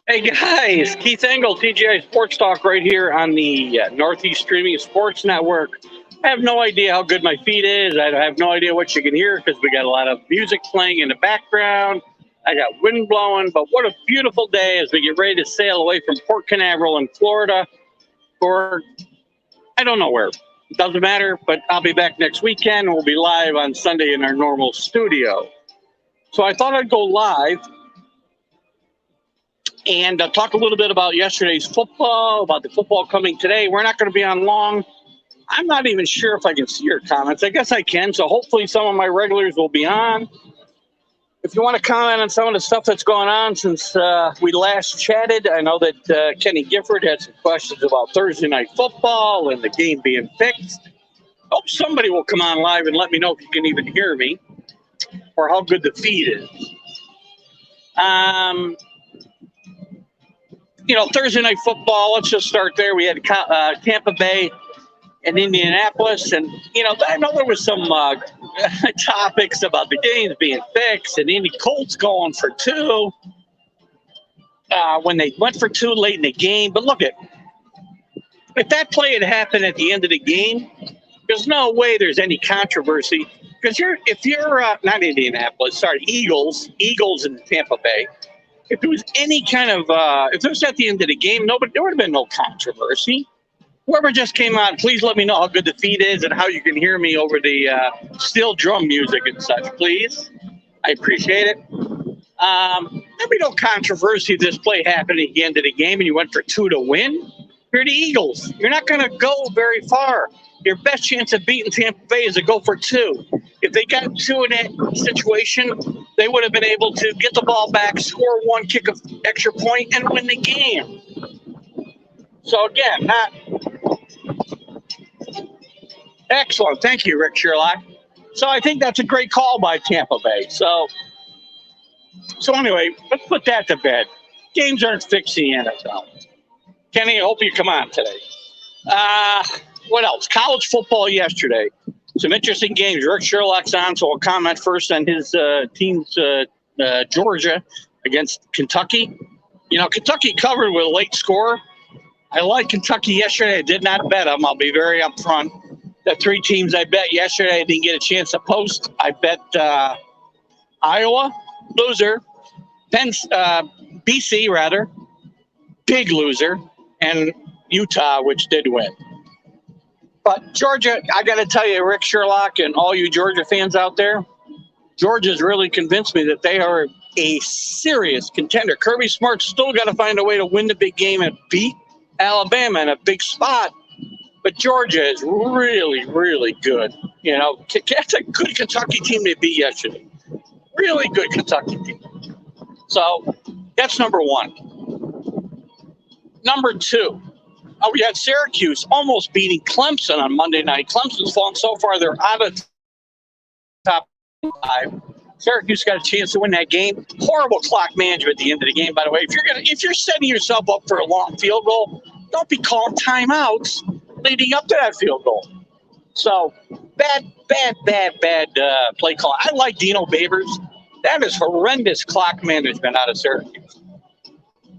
Hey guys, Keith Engel, TGI Sports Talk right here on the Northeast Streaming Sports Network. I have no idea how good my feed is. I have no idea what you can hear because we got a lot of music playing in the background. I got wind blowing, but what a beautiful day as we get ready to sail away from Port Canaveral in Florida for, I don't know where. It doesn't matter, but I'll be back next weekend. We'll be live on Sunday in our normal studio. So I thought I'd go live and talk a little bit about yesterday's football, about the football coming today. We're not going to be on long. I'm not even sure if I can see your comments. I guess I can, so hopefully some of my regulars will be on. If you want to comment on some of the stuff that's going on since we last chatted, I know that Kenny Gifford had some questions about Thursday night football and the game being fixed. Hope somebody will come on live and let me know if you can even hear me or how good the feed is. Thursday night football, let's just start there. We had Tampa Bay and Indianapolis. And, I know there was some topics about the games being fixed and Indy Colts going for two when they went for two late in the game. But look, if that play had happened at the end of the game, there's no way there's any controversy. Because if you're not Indianapolis, sorry, Eagles in Tampa Bay, if there was any kind of, if it was at the end of the game, there would have been no controversy. Whoever just came on, please let me know how good the feed is and how you can hear me over the steel drum music and such, please. I appreciate it. There'd be no controversy if this play happened at the end of the game and you went for two to win. You're the Eagles. You're not going to go very far. Your best chance of beating Tampa Bay is to go for two. If they got two in that situation, they would have been able to get the ball back, score one, kick an extra point, and win the game. So, again, not excellent. Thank you, Rick Sherlock. So, I think that's a great call by Tampa Bay. So anyway, let's put that to bed. Games aren't fixed in the NFL. Kenny, I hope you come on today. What else? College football yesterday. Some interesting games. Rick Sherlock's on, so I'll comment first on his team's Georgia against Kentucky. Kentucky covered with a late score. I liked Kentucky yesterday. I did not bet them. I'll be very upfront. The three teams I bet yesterday, I didn't get a chance to post. I bet Iowa, loser. BC, rather, big loser. And Utah, which did win. But Georgia, I got to tell you, Rick Sherlock and all you Georgia fans out there, Georgia's really convinced me that they are a serious contender. Kirby Smart's still got to find a way to win the big game and beat Alabama in a big spot. But Georgia is really, really good. That's a good Kentucky team they beat yesterday. Really good Kentucky team. So that's number one. Number two. We had Syracuse almost beating Clemson on Monday night. Clemson's fallen so far; they're out of top five. Syracuse got a chance to win that game. Horrible clock management at the end of the game, by the way. If you're setting yourself up for a long field goal, don't be calling timeouts leading up to that field goal. So bad play call. I like Dino Babers. That is horrendous clock management out of Syracuse.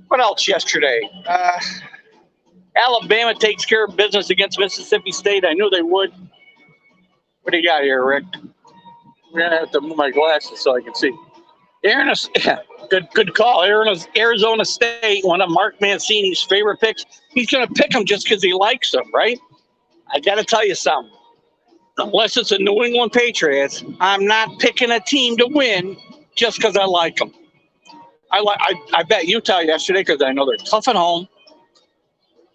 What else yesterday? Alabama takes care of business against Mississippi State. I knew they would. What do you got here, Rick? I'm going to have to move my glasses so I can see. Good call. Arizona State, one of Mark Mancini's favorite picks. He's going to pick them just because he likes them, right? I got to tell you something. Unless it's a New England Patriots, I'm not picking a team to win just because I like them. I bet Utah yesterday because I know they're tough at home.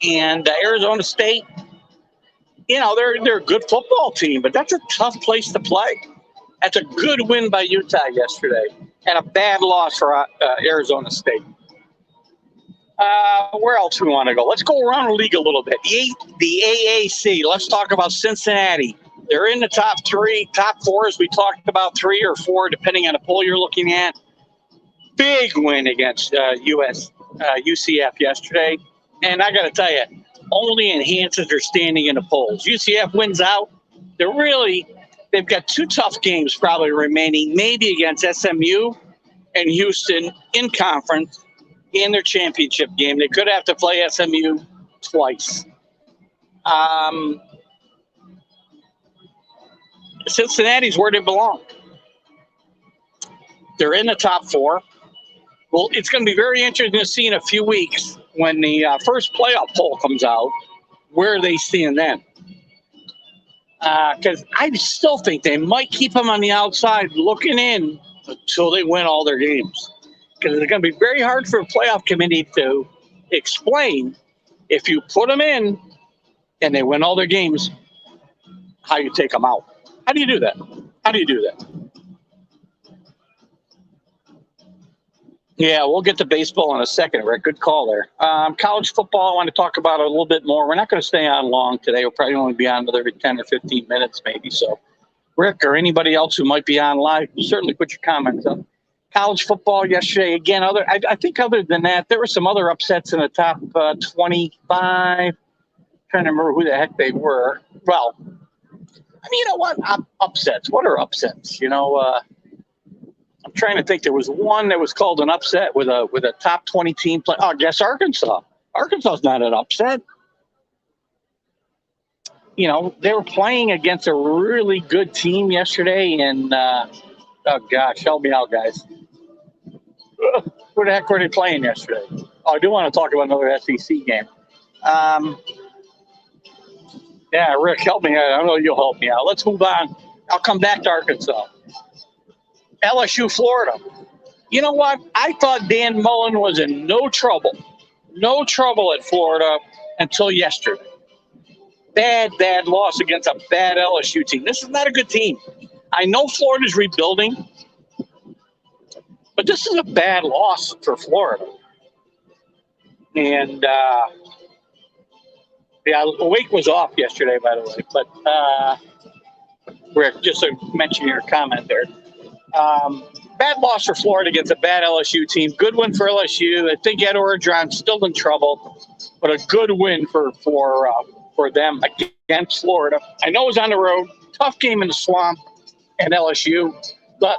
And Arizona State, they're a good football team, but that's a tough place to play. That's a good win by Utah yesterday and a bad loss for Arizona State. Where else do we want to go? Let's go around the league a little bit. The AAC, let's talk about Cincinnati. They're in the top four, as we talked about, 3 or 4, depending on the poll you're looking at. Big win against UCF yesterday. And I got to tell you, only enhances their standing in the polls. UCF wins out. They've got 2 tough games probably remaining, maybe against SMU and Houston in conference. in their championship game. They could have to play SMU twice. Cincinnati's where they belong. They're in the top 4. Well, it's going to be very interesting to see in a few weeks when the first playoff poll comes out, where they stand then. Because I still think they might keep them on the outside looking in until they win all their games. Because it's going to be very hard for a playoff committee to explain if you put them in and they win all their games, how you take them out. How do you do that? How do you do that? Yeah, we'll get to baseball in a second, Rick. Good call there. College football, I want to talk about it a little bit more. We're not going to stay on long today. We'll probably only be on another 10 or 15 minutes maybe. So, Rick or anybody else who might be on live, certainly put your comments up. College football yesterday, again, I think other than that, there were some other upsets in the top 25. Trying to remember who the heck they were. Well, I mean, you know what? Upsets. What are upsets? I'm trying to think. There was one that was called an upset with a top 20 team play. Oh, I guess Arkansas. Arkansas's not an upset. They were playing against a really good team yesterday, and oh gosh, help me out, guys. Where the heck were they playing yesterday? Oh, I do want to talk about another SEC game. Yeah, Rick, help me out. I know you'll help me out. Let's move on. I'll come back to Arkansas. LSU, Florida. You know what? I thought Dan Mullen was in no trouble at Florida until yesterday. Bad loss against a bad LSU team. This is not a good team. I know Florida's rebuilding, but this is a bad loss for Florida. And, Wake was off yesterday, by the way. But, Rick, just to mention your comment there. Bad loss for Florida against a bad LSU team. Good win for LSU. I think Ed Orgeron's still in trouble, but a good win for them against Florida. I know it was on the road. Tough game in the swamp and LSU, but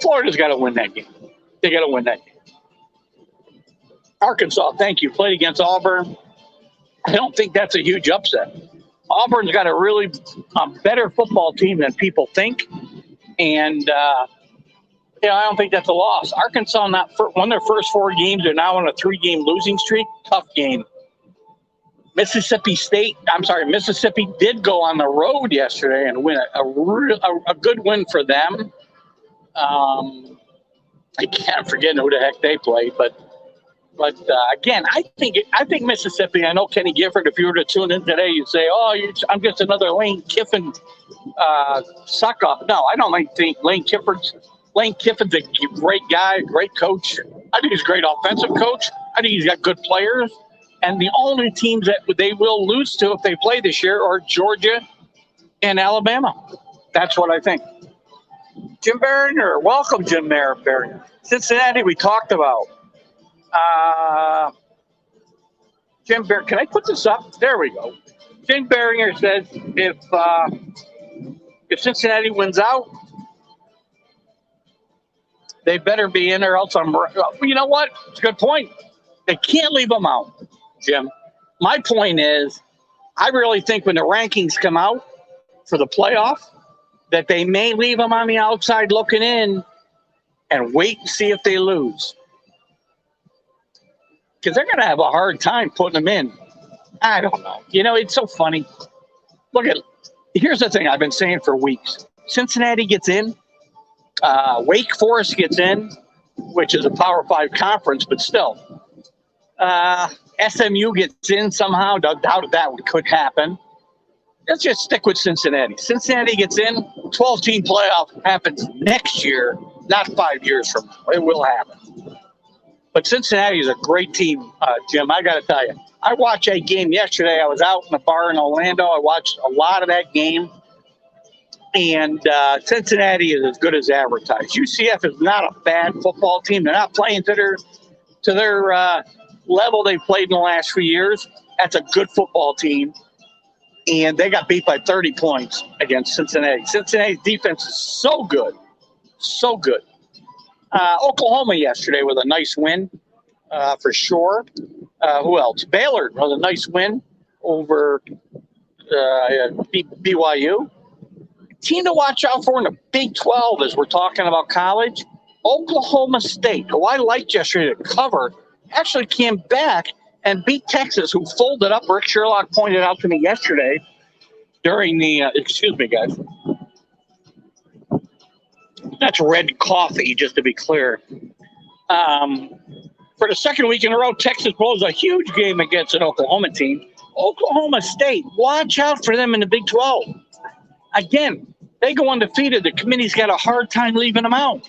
Florida's got to win that game. They got to win that game. Arkansas, thank you. Played against Auburn. I don't think that's a huge upset. Auburn's got a better football team than people think, and I don't think that's a loss. Arkansas won their first 4 games. They're now on a 3-game losing streak. Tough game. Mississippi did go on the road yesterday and win a good win for them. I can't forget who the heck they played, but again, I think Mississippi. I know Kenny Gifford. If you were to tune in today, you'd say, "Oh, I'm just another Lane Kiffin suck up." No, I don't think Lane Kiffin's a great guy, great coach. I think he's a great offensive coach. I think he's got good players. And the only teams that they will lose to if they play this year are Georgia and Alabama. That's what I think. Jim Barringer, welcome, Jim Barringer. Cincinnati, we talked about. Jim Barringer, can I put this up? There we go. Jim Barringer says if Cincinnati wins out, they better be in, or else you know what? It's a good point. They can't leave them out, Jim. My point is, I really think when the rankings come out for the playoff, that they may leave them on the outside looking in and wait and see if they lose. Because they're going to have a hard time putting them in. I don't know. It's so funny. Here's the thing I've been saying for weeks. Cincinnati gets in. Wake Forest gets in, which is a Power 5 conference, but still. SMU gets in somehow. Doubt that could happen. Let's just stick with Cincinnati. Cincinnati gets in. 12-team playoff happens next year, not 5 years from now. It will happen. But Cincinnati is a great team, Jim. I got to tell you. I watched a game yesterday. I was out in a bar in Orlando. I watched a lot of that game. And Cincinnati is as good as advertised. UCF is not a bad football team. They're not playing to their level they've played in the last few years. That's a good football team. And they got beat by 30 points against Cincinnati. Cincinnati's defense is so good. So good. Oklahoma yesterday with a nice win, for sure. Who else? Baylor with a nice win over BYU. Team to watch out for in the Big 12 as we're talking about college. Oklahoma State, who I liked yesterday to cover, actually came back and beat Texas, who folded up. Rick Sherlock pointed out to me yesterday during the, excuse me, guys. That's red coffee, just to be clear. For the second week in a row, Texas blows a huge game against an Oklahoma team. Oklahoma State, watch out for them in the Big 12. Again, they go undefeated. The committee's got a hard time leaving them out.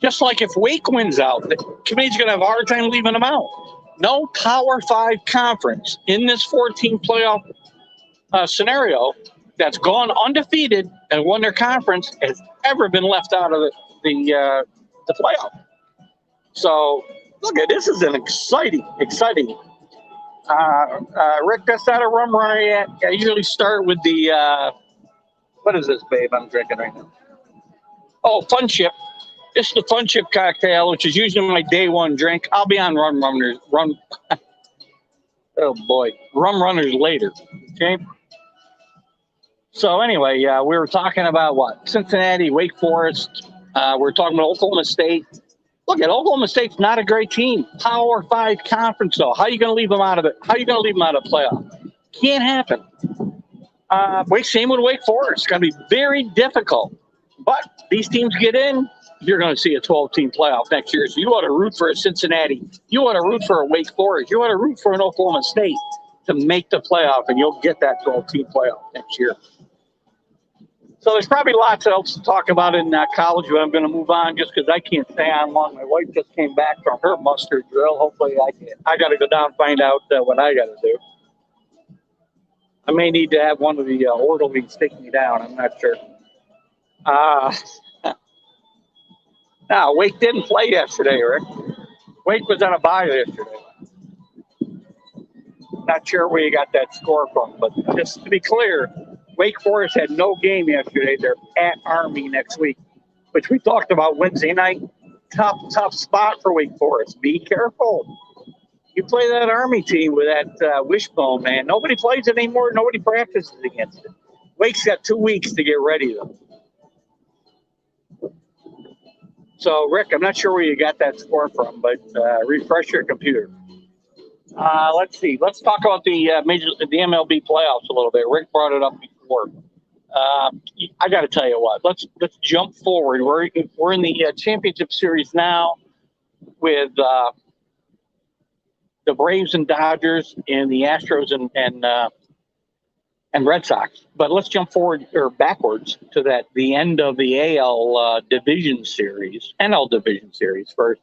Just like if Wake wins out, the committee's going to have a hard time leaving them out. No Power 5 conference in this 14 playoff scenario that's gone undefeated and won their conference has ever been left out of the playoff. So, look, this is an exciting. Rick, that's not a rum runner yet. I usually start with the, what is this, babe, I'm drinking right now? Oh, Fun Chip. This is the Fun Chip cocktail, which is usually my day one drink. I'll be on Rum Runners later, okay? So anyway, we were talking about what? Cincinnati, Wake Forest. We're talking about Oklahoma State. Look, at Oklahoma State's not a great team. Power 5 conference, though. How are you going to leave them out of it? How are you going to leave them out of playoff? Can't happen. Same with Wake Forest. It's going to be very difficult. But these teams get in, you're going to see a 12-team playoff next year. So you ought to root for a Cincinnati. You ought to root for a Wake Forest. You ought to root for an Oklahoma State to make the playoff, and you'll get that 12-team playoff next year. So there's probably lots else to talk about in college, but I'm going to move on just because I can't stay on long. My wife just came back from her mustard drill. Hopefully I got to go down and find out what I got to do. I may need to have one of the orderlies take me down. I'm not sure. No, Wake didn't play yesterday, Rick. Wake was on a bye yesterday. Not sure where you got that score from, but just to be clear, Wake Forest had no game yesterday. They're at Army next week, which we talked about Wednesday night. Tough spot for Wake Forest. Be careful. You play that Army team with that wishbone, man. Nobody plays it anymore. Nobody practices against it. Wake's got 2 weeks to get ready, though. So, Rick, I'm not sure where you got that score from, but refresh your computer. Let's see. Let's talk about the MLB playoffs a little bit. Rick brought it up before. I got to tell you what. Let's jump forward. We're in the championship series now with the Braves and Dodgers and the Astros and Red Sox. But let's jump forward or backwards to the end of the AL division series, NL division series first.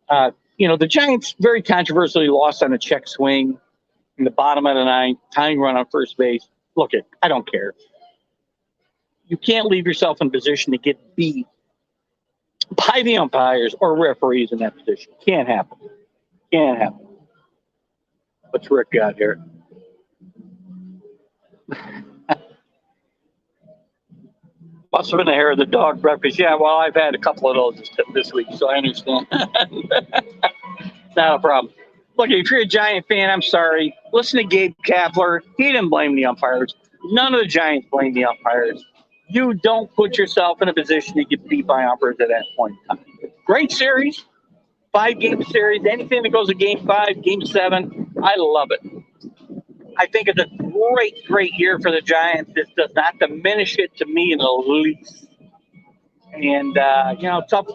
The Giants very controversially lost on a check swing in the bottom of the ninth, tying run on first base. Look, I don't care. You can't leave yourself in a position to get beat by the umpires or referees in that position. Can't happen. What's Rick got here? Must have been the hair of the dog breakfast. Yeah, well, I've had a couple of those this week, so I understand. Not a problem. Look, if you're a Giant fan, I'm sorry. Listen to Gabe Kapler. He didn't blame the umpires. None of the Giants blame the umpires. You don't put yourself in a position to get beat by umpires at that point in time. Great series, 5-game series. Anything that goes to Game 5, Game 7, I love it. I think it's a great year for the Giants. This does not diminish it to me in the least. And, tough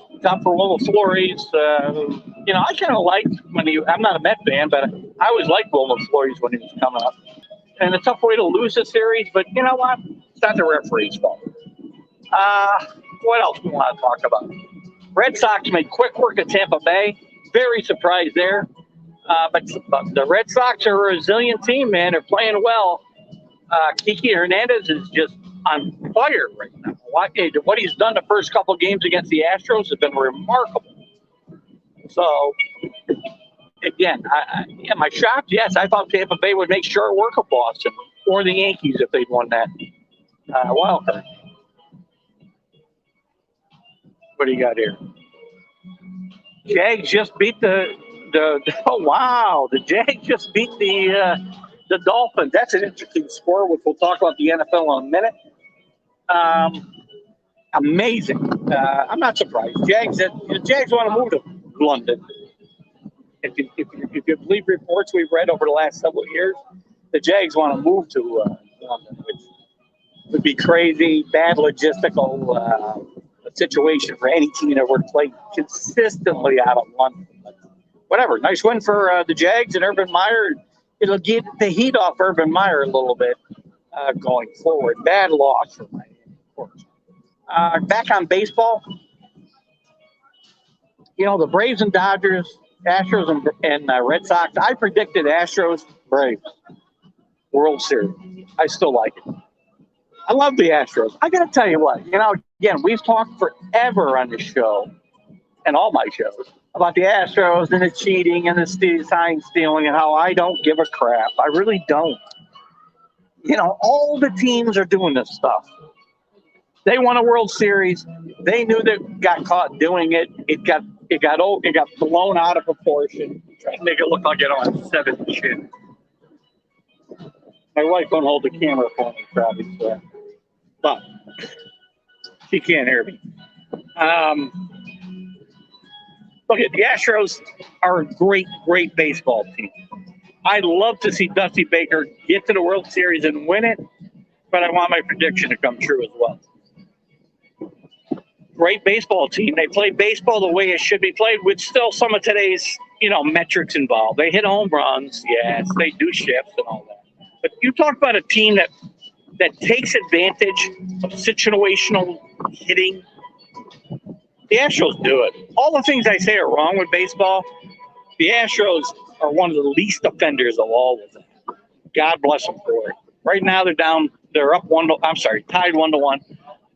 for Wilma Flores. I kind of liked I'm not a Met fan, but I always liked Wilma Flores when he was coming up. And a tough way to lose a series, but you know what? It's not the referee's fault. What else do we want to talk about? Red Sox made quick work of Tampa Bay. Very surprised there. But the Red Sox are a resilient team, man. They're playing well. Kiki Hernandez is just on fire right now. What he's done the first couple games against the Astros has been remarkable. So, again, am I shocked? Yes, I thought Tampa Bay would make short work of Boston or the Yankees if they'd won that wild card. What do you got here? Jags just beat the oh wow, the Jags just beat the Dolphins. That's an interesting score, which we'll talk about the NFL in a minute. Amazing. I'm not surprised. The Jags want to move to London. If you believe reports we've read over the last several years, the Jags want to move to London, which would be crazy, bad logistical situation for any team that were to play consistently out of London. But whatever, nice win for the Jags and Urban Meyer. It'll get the heat off Urban Meyer a little bit going forward. Bad loss for Miami, of course. Back on baseball, the Braves and Dodgers, Astros and Red Sox. I predicted Astros, Braves, World Series. I still like it. I love the Astros. I got to tell you what, again, we've talked forever on this show and all my shows about the Astros and the cheating and the sign stealing and how I don't give a crap. I really don't. All the teams are doing this stuff. They won a World Series. They knew they got caught doing it. It got blown out of proportion. Trying to make it look like it on 7 chin. My wife won't hold the camera for me, probably, but she can't hear me. Look, the Astros are a great, great baseball team. I'd love to see Dusty Baker get to the World Series and win it, but I want my prediction to come true as well. Great baseball team. They play baseball the way it should be played, with still some of today's, metrics involved. They hit home runs, yes, they do shifts and all that. But you talk about a team that takes advantage of situational hitting. The Astros do it. All the things I say are wrong with baseball, the Astros are one of the least offenders of all of them. God bless them for it. Right now they're up tied 1-1.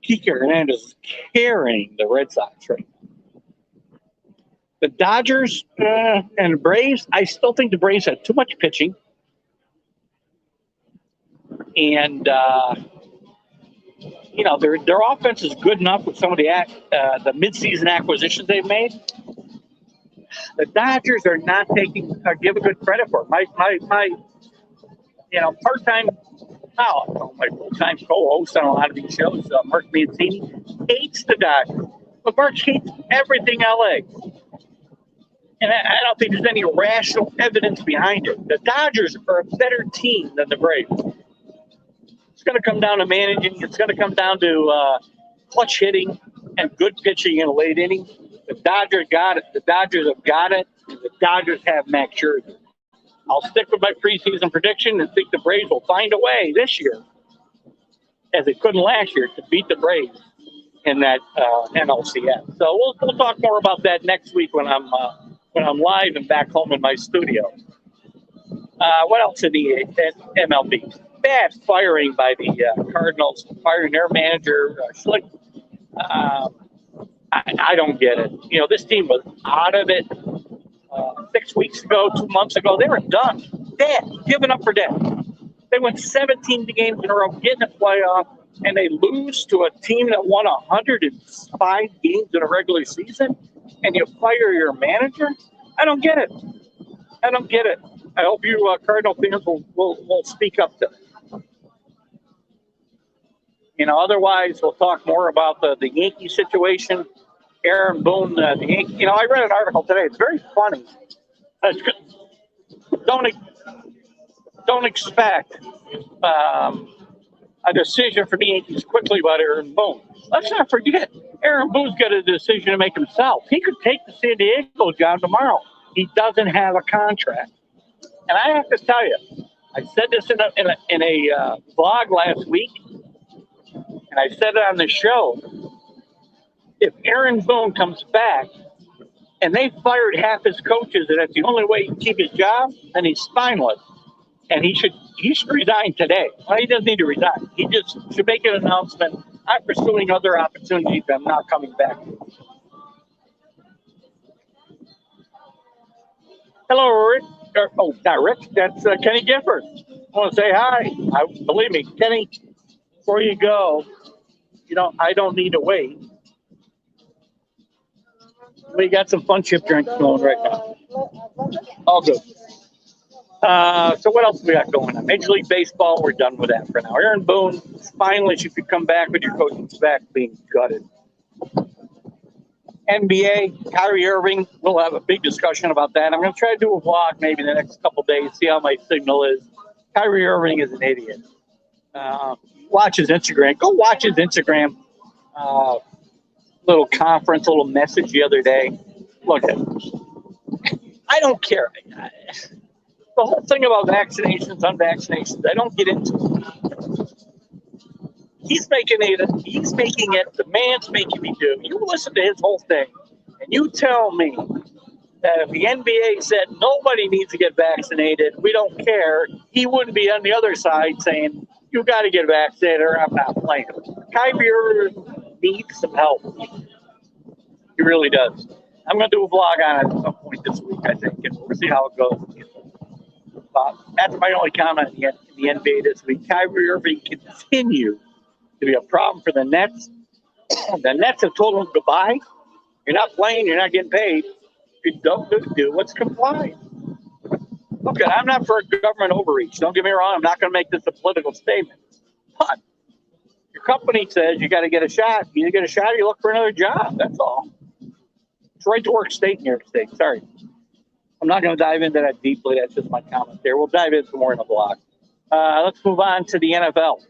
Kike Hernandez is carrying the Red Sox right now. The Dodgers and the Braves, I still think the Braves have too much pitching. And, their offense is good enough with some of the midseason acquisitions they've made. The Dodgers are not give a good credit for it. My part-time, my full-time co-host on a lot of these shows, Mark Mancini, hates the Dodgers. But Mark hates everything LA. And I don't think there's any rational evidence behind it. The Dodgers are a better team than the Braves. It's going to come down to managing. It's going to come down to clutch hitting and good pitching in the late innings. The Dodgers got it. The Dodgers have got it. And the Dodgers have Max Scherzer. I'll stick with my preseason prediction and think the Braves will find a way this year, as they couldn't last year, to beat the Braves in that NLCS. So we'll talk more about that next week when I'm live and back home in my studio. What else in the MLB? Bad firing by the Cardinals, firing their manager, Schlick. I don't get it. This team was out of it 6 weeks ago, 2 months ago. They were done, dead, giving up for dead. They went 17 games in a row, getting a playoff, and they lose to a team that won 105 games in a regular season, and you fire your manager? I don't get it. I hope you Cardinal fans will speak up to it. Otherwise, we'll talk more about the Yankee situation. Aaron Boone, the Yankee. I read an article today. It's very funny. Don't expect a decision from the Yankees quickly about Aaron Boone. Let's not forget, Aaron Boone's got a decision to make himself. He could take the San Diego job tomorrow. He doesn't have a contract. And I have to tell you, I said this in a blog last week, and I said it on the show. If Aaron Boone comes back and they fired half his coaches and that's the only way he can keep his job, then he's spineless. And he should resign today. Well, he doesn't need to resign. He just should make an announcement. I'm pursuing other opportunities. I'm not coming back. Hello, Rick. Not Rick. That's Kenny Gifford. I want to say hi. Believe me, Kenny, before you go, I don't need to wait. We got some fun chip drinks going right now. All good. So what else we got going on? Major League Baseball, we're done with that for now. Aaron Boone, finally, she could come back with your coaching back being gutted. NBA, Kyrie Irving, we'll have a big discussion about that. I'm going to try to do a vlog maybe in the next couple of days, see how my signal is. Kyrie Irving is an idiot. Watch his Instagram. Go watch his Instagram little conference, little message the other day. Look at it. I don't care. The whole thing about vaccinations, unvaccinations, I don't get into it. He's making it, the man's making me do. You listen to his whole thing, and you tell me that if the NBA said nobody needs to get vaccinated, we don't care, he wouldn't be on the other side saying, you got to get vaccinated or I'm not playing. Kyrie Irving needs some help. He really does. I'm going to do a vlog on it at some point this week, I think, and we'll see how it goes. That's my only comment in the NBA this week. Kyrie Irving continues to be a problem for the Nets. The Nets have told him goodbye. You're not playing. You're not getting paid. If you don't do what's comply. Okay, I'm not for government overreach. Don't get me wrong. I'm not going to make this a political statement. But your company says you got to get a shot. You either get a shot or you look for another job. That's all. It's right to work state in New York State. Sorry. I'm not going to dive into that deeply. That's just my comment there. We'll dive into more in the blog. Let's move on to the NFL.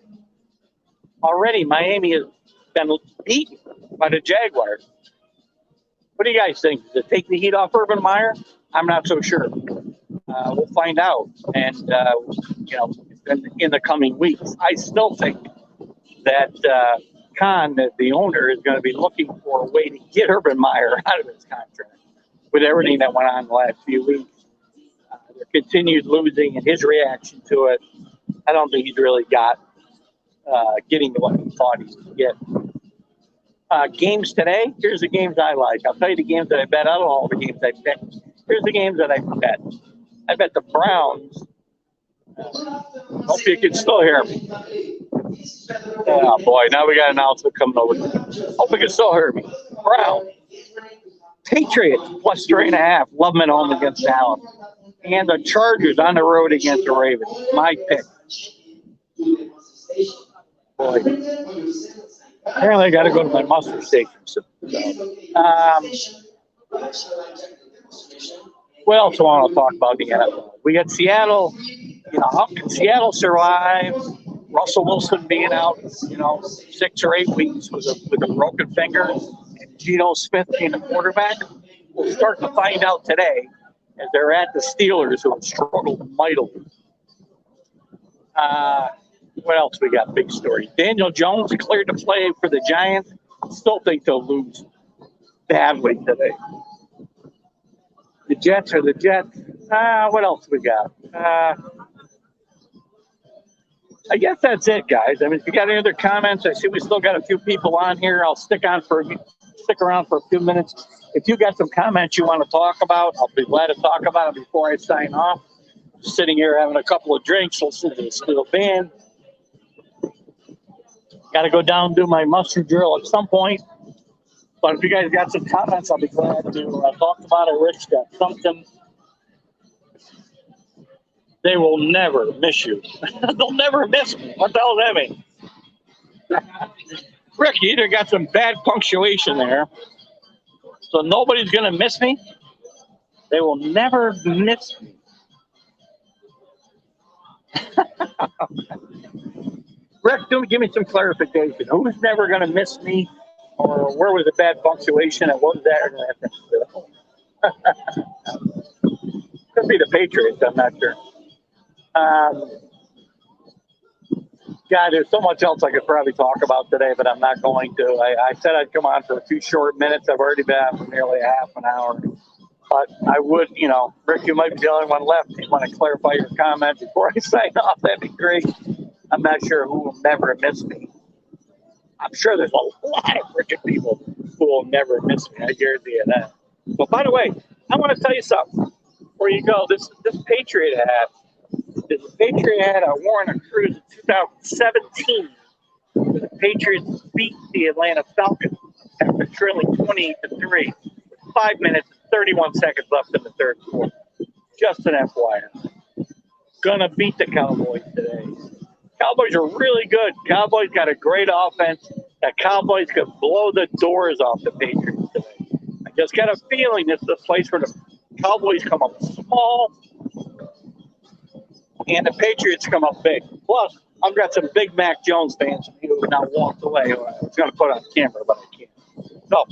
Already, Miami has been beaten by the Jaguars. What do you guys think? Does it take the heat off Urban Meyer? I'm not so sure. We'll find out. And, in the coming weeks, I still think that the owner, is going to be looking for a way to get Urban Meyer out of his contract. With everything that went on the last few weeks, their continued losing and his reaction to it, I don't think he's really got getting to what he thought he would get. Games today, here's the games I like. I'll tell you the games that I bet. I don't know all the games I bet. Here's the games that I bet. I bet the Browns. Hope you can still hear me. Oh, boy, now we got an announcement coming over. Hope you can still hear me. Browns. Patriots plus 3.5. Love them at home against Dallas. And the Chargers on the road against the Ravens. My pick. Boy. Apparently I got to go to my muster station. So, what else do I want to talk about in the NFL? We got Seattle. How can Seattle survive? Russell Wilson being out, 6 or 8 weeks with a broken finger. Geno Smith being the quarterback. We'll start to find out today as they're at the Steelers, who have struggled mightily. What else we got? Big story. Daniel Jones cleared to play for the Giants. Still think they'll lose badly today. The Jets are the Jets. What else we got? I guess that's it, guys. I mean, if you got any other comments, I see we still got a few people on here. I'll stick around for a few minutes. If you got some comments you want to talk about, I'll be glad to talk about it before I sign off. Sitting here having a couple of drinks, listening to the Steel Band. Got to go down and do my mustard drill at some point. But if you guys got some comments, I'll be glad to talk about it. Rich got something. They will never miss you. They'll never miss me. What the hell does that mean? Rick, you either got some bad punctuation there, so nobody's going to miss me. They will never miss me. Rick, give me some clarification. Who's never going to miss me, or where was the bad punctuation, and what was that? Could be the Patriots, I'm not sure. God, there's so much else I could probably talk about today, but I'm not going to. I said I'd come on for a few short minutes. I've already been on for nearly a half an hour. But I would, Rick, you might be the only one left. If you want to clarify your comment before I sign off, that'd be great. I'm not sure who will never miss me. I'm sure there's a lot of freaking people who will never miss me. I guarantee you that. But by the way, I want to tell you something before you go. This Patriot hat is a Patriot hat I wore on a cruise in 2017. The Patriots beat the Atlanta Falcons after trailing 28-3. 5 minutes, 31 seconds left in the third quarter. Just an FYI. Gonna beat the Cowboys today. Cowboys are really good. Cowboys got a great offense. The Cowboys could blow the doors off the Patriots today. I just got a feeling this is a place where the Cowboys come up small and the Patriots come up big. Plus, I've got some big Mac Jones fans who now walked away. I was going to put it on camera, but I can't. So,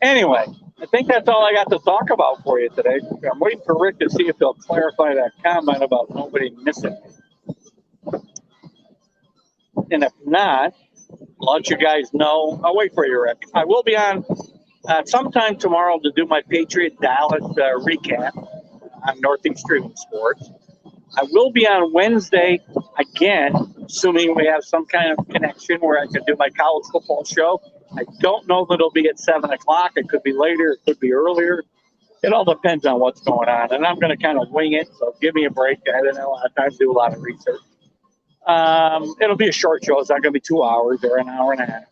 anyway, I think that's all I got to talk about for you today. I'm waiting for Rick to see if he'll clarify that comment about nobody missing me. And if not, I'll let you guys know. I'll wait for you, Rick. I will be on sometime tomorrow to do my Patriot Dallas recap on Northeast Streaming Sports. I will be on Wednesday again, assuming we have some kind of connection where I can do my college football show. I don't know that it'll be at 7 o'clock. It could be later. It could be earlier. It all depends on what's going on. And I'm going to kind of wing it, so give me a break. I don't have a lot of time to do a lot of research. It'll be a short show. It's not going to be 2 hours or an hour and a half.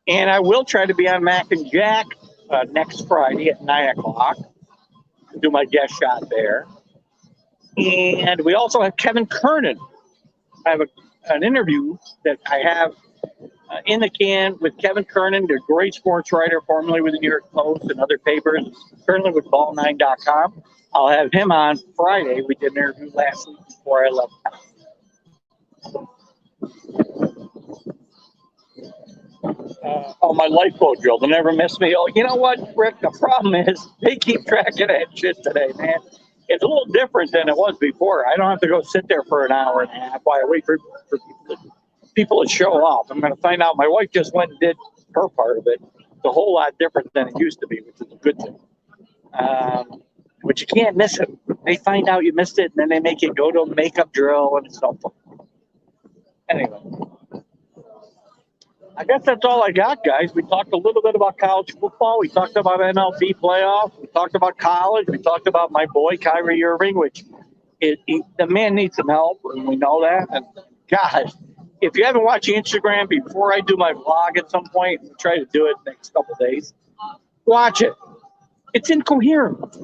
And I will try to be on Mac and Jack next Friday at 9 o'clock. Do my guest shot there. And we also have Kevin Kernan. I have an interview that I have in the can with Kevin Kernan, the great sports writer, formerly with the New York Post and other papers, currently with Ball9.com. I'll have him on Friday. We did an interview last week before I left. My lifeboat drill. They'll never miss me. Oh, you know what, Rick? The problem is they keep track of that shit today, man. It's a little different than it was before. I don't have to go sit there for an hour and a half while I wait for people to show up. I'm going to find out. My wife just went and did her part of it. It's a whole lot different than it used to be, which is a good thing. But you can't miss it. They find out you missed it, and then they make you go to a makeup drill, and it's no fun. Anyway. I guess that's all I got, guys. We talked a little bit about college football. We talked about MLB playoffs. We talked about college. We talked about my boy, Kyrie Irving, which the man needs some help, and we know that. And, gosh, if you haven't watched Instagram before I do my vlog at some point, I'll try to do it next couple of days, watch it. It's incoherent.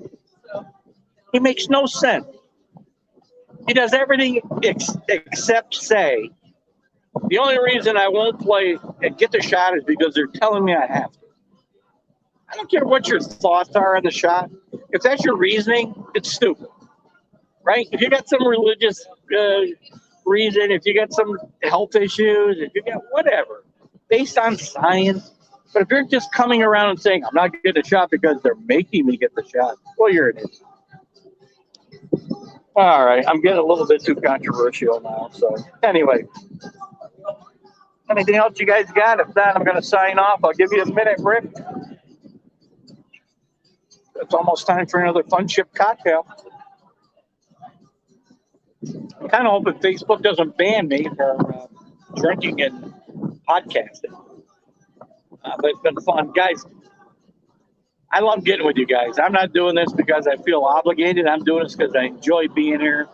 He makes no sense. He does everything except say, the only reason I won't play and get the shot is because they're telling me I have to. I don't care what your thoughts are on the shot. If that's your reasoning, it's stupid, right? If you got some religious reason, if you got some health issues, if you got whatever, based on science. But if you're just coming around and saying, I'm not getting a shot because they're making me get the shot, well, you're an idiot. All right, I'm getting a little bit too controversial now. So anyway. Anything else you guys got? If not, I'm going to sign off. I'll give you a minute, Rick. It's almost time for another fun chip cocktail. I'm kind of hoping Facebook doesn't ban me for drinking and podcasting. But it's been fun. Guys, I love getting with you guys. I'm not doing this because I feel obligated. I'm doing this because I enjoy being here.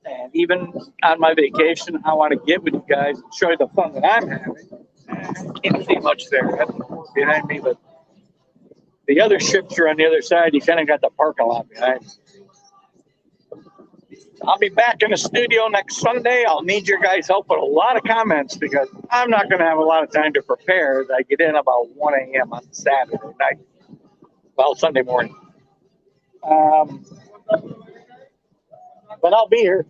And even on my vacation, I want to get with you guys and show you the fun that I'm having. Can't see much there behind me, but the other ships are on the other side. You kind of got the parking lot behind. I'll be back in the studio next Sunday. I'll need your guys' help with a lot of comments because I'm not going to have a lot of time to prepare as I get in about 1 a.m. on Saturday night. Well, Sunday morning. But I'll be here.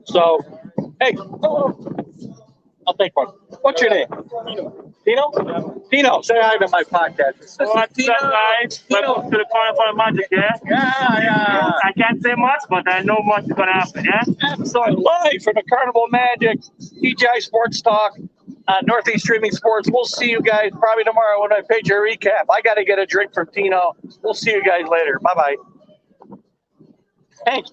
So, hey, I'll take one. What's your name? Tino? Tino, say hi to my podcast. What's Tino. up, guys? Welcome to the Carnival Magic, yeah? Yeah. I can't say much, but I know much is going to happen, yeah? Absolutely. Live from the Carnival Magic, TGI Sports Talk, Northeast Streaming Sports. We'll see you guys probably tomorrow when I page your recap. I got to get a drink from Tino. We'll see you guys later. Bye-bye. Thank you.